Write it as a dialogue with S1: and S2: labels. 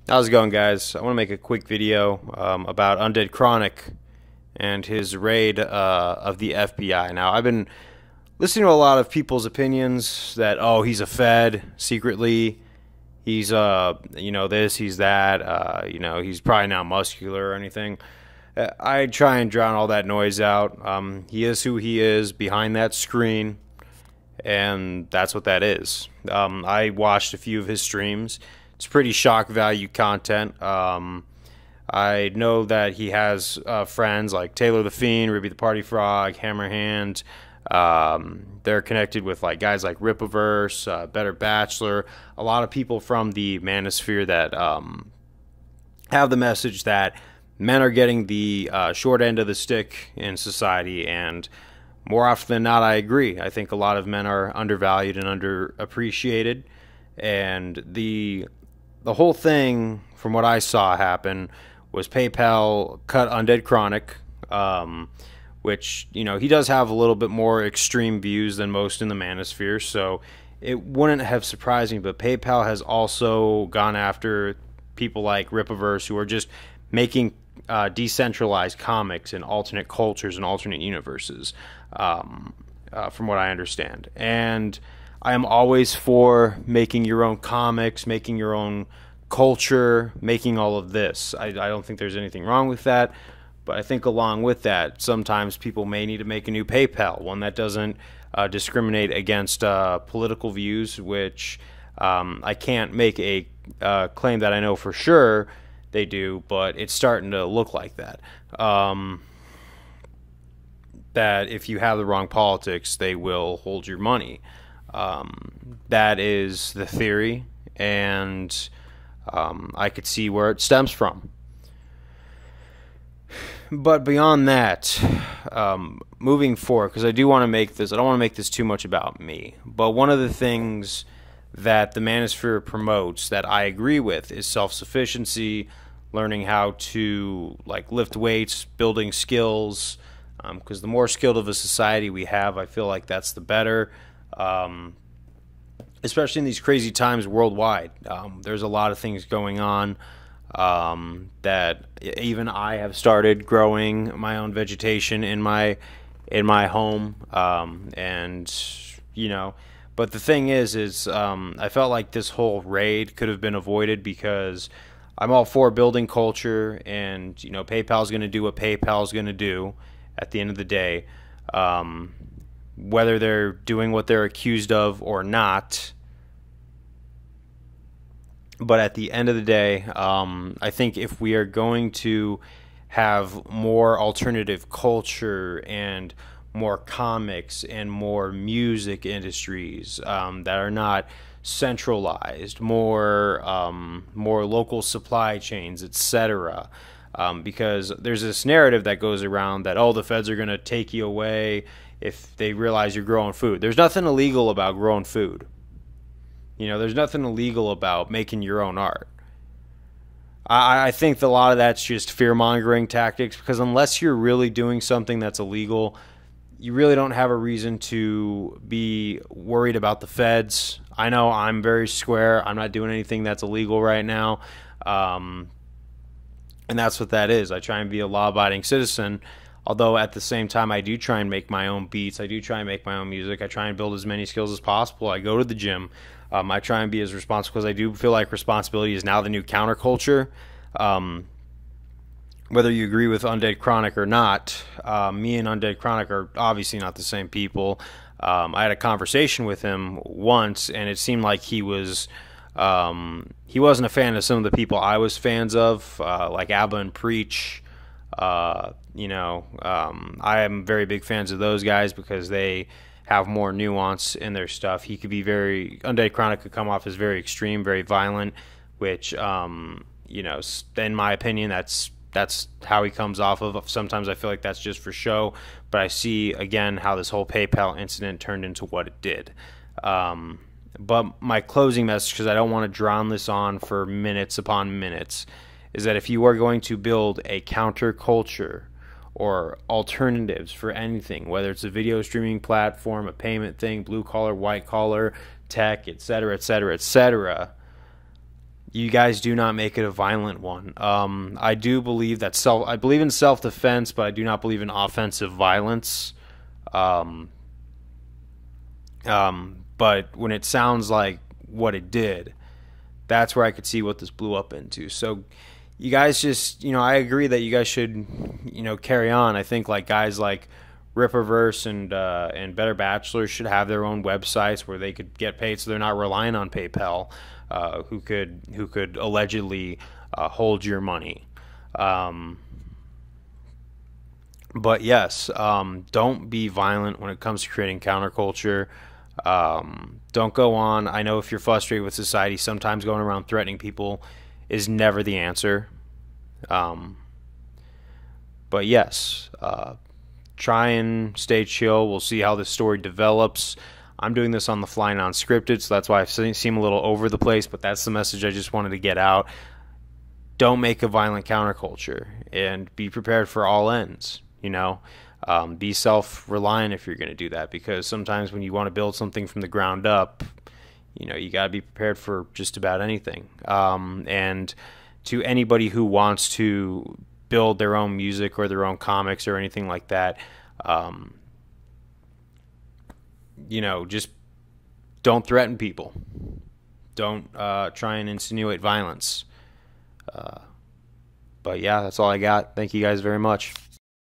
S1: How's it going, guys? I want to make a quick video about Undead Chronic and his raid of the FBI. Now, I've been listening to a lot of people's opinions that, oh, he's a Fed secretly. He's, this, he's that. He's probably not muscular or anything. I try and drown all that noise out. He is who he is behind that screen, and that's what that is. I watched a few of his streams. It's pretty shock value content. I know that he has friends like Taylor the Fiend, Ruby the Party Frog, Hammerhand. They're connected with like guys like Ripaverse, Better Bachelor, a lot of people from the Manosphere that have the message that men are getting the short end of the stick in society, and more often than not, I agree. I think a lot of men are undervalued and underappreciated, and the whole thing, from what I saw happen, was PayPal cut Undead Chronic, which, he does have a little bit more extreme views than most in the Manosphere, so it wouldn't have surprised me, but PayPal has also gone after people like Ripaverse, who are just making decentralized comics in alternate cultures and alternate universes, from what I understand. And I am always for making your own comics, making your own culture, making all of this. I don't think there's anything wrong with that, but I think along with that, sometimes people may need to make a new PayPal, one that doesn't discriminate against political views, which I can't make a claim that I know for sure they do, but it's starting to look like that. That if you have the wrong politics, they will hold your money. That is the theory, and I could see where it stems from. But beyond that, moving forward, because I do want to make this, I don't want to make this too much about me, but one of the things that the Manosphere promotes that I agree with is self-sufficiency, learning how to lift weights, building skills, because the more skilled of a society we have, I feel like that's the better. Especially in these crazy times worldwide. There's a lot of things going on that even I have started growing my own vegetation in my home, but the thing is I felt like this whole raid could have been avoided, because I'm all for building culture, and PayPal's going to do what PayPal's going to do at the end of the day. Whether they're doing what they're accused of or not. But at the end of the day, I think if we are going to have more alternative culture and more comics and more music industries that are not centralized, more local supply chains, etc., because there's this narrative that goes around that, oh, the feds are going to take you away if they realize you're growing food. There's nothing illegal about growing food. There's nothing illegal about making your own art. I think that a lot of that's just fear-mongering tactics, because unless you're really doing something that's illegal, you really don't have a reason to be worried about the feds. I know I'm very square. I'm not doing anything that's illegal right now. And that's what that is. I try and be a law-abiding citizen. Although at the same time, I do try and make my own beats. I do try and make my own music. I try and build as many skills as possible. I go to the gym. I try and be as responsible, because I do feel like responsibility is now the new counterculture. Whether you agree with Undead Chronic or not, me and Undead Chronic are obviously not the same people. I had a conversation with him once, and it seemed like he wasn't a fan of some of the people I was fans of, like Abba and Preach. I am very big fans of those guys because they have more nuance in their stuff. He could be Undead Chronic could come off as very extreme, very violent, which, in my opinion, that's how he comes off of. Sometimes I feel like that's just for show, but I see, again, how this whole PayPal incident turned into what it did. But my closing message, because I don't want to drown this on for minutes upon minutes, is that if you are going to build a counterculture or alternatives for anything, whether it's a video streaming platform, a payment thing, blue collar, white collar, tech, etc., etc., etc., you guys do not make it a violent one. I do believe that I believe in self-defense, but I do not believe in offensive violence. Um, but when it sounds like what it did, that's where I could see what this blew up into. So you guys just, I agree that you guys should, carry on. I think like guys like Ripperverse and Better Bachelor should have their own websites where they could get paid, so they're not relying on PayPal, who could allegedly hold your money. Um, but yes, don't be violent when it comes to creating counterculture. Don't go on. I know if you're frustrated with society, sometimes going around threatening people is never the answer. Um, but yes, try and stay chill. We'll see how this story develops. I'm doing this on the fly, non-scripted, so that's why I seem a little over the place, but that's the message I just wanted to get out. Don't make a violent counterculture, and be prepared for all ends, be self-reliant if you're going to do that, because sometimes when you want to build something from the ground up, you got to be prepared for just about anything. And to anybody who wants to build their own music or their own comics or anything like that, just don't threaten people. Don't try and insinuate violence. But yeah, that's all I got. Thank you guys very much.